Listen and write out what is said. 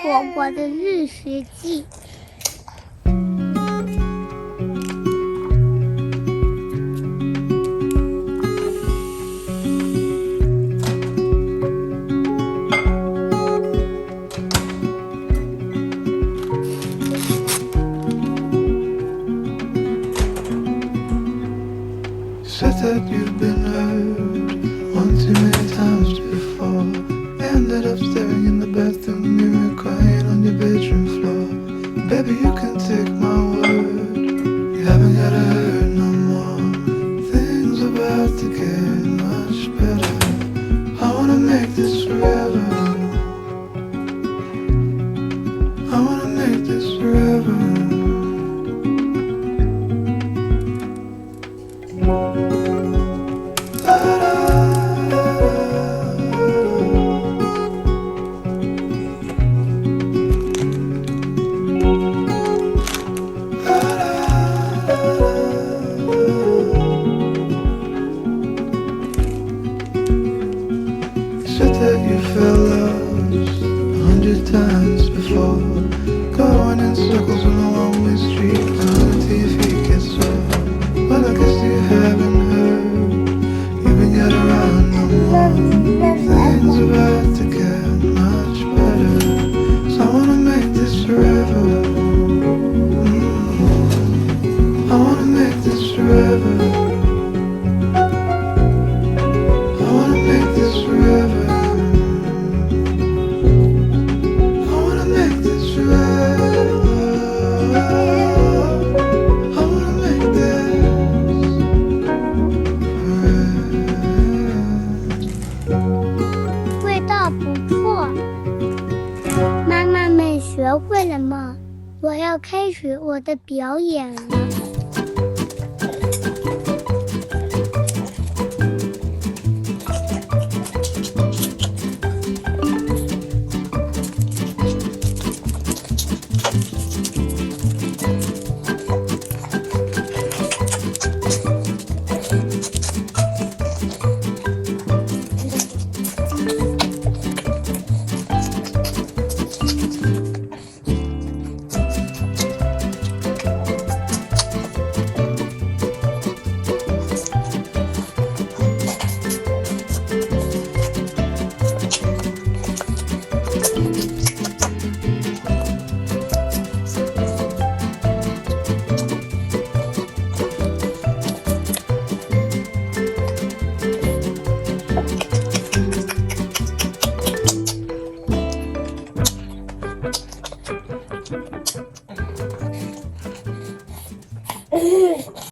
果果的日食记。Said that you've been hurt one too many times before. Ended up staring in the bathroom mirror, crying on your bedroom floor. Baby, you can take my word, you haven't gotta hurt no more. Things are about to get much better. I wanna make this forever. I wanna make this forever. Said that you felt lost 100 times before, going in circles on a one-way street until your feet get sore. Well, I guess you haven't heard, you've been got around no more. Things are about to get much better, so I wanna make this forever. I wanna make this forever. I wanna make this forever. I wanna make this forever. I wanna make this forever. 味道不错，妈妈们学会了吗？我要开始我的表演了。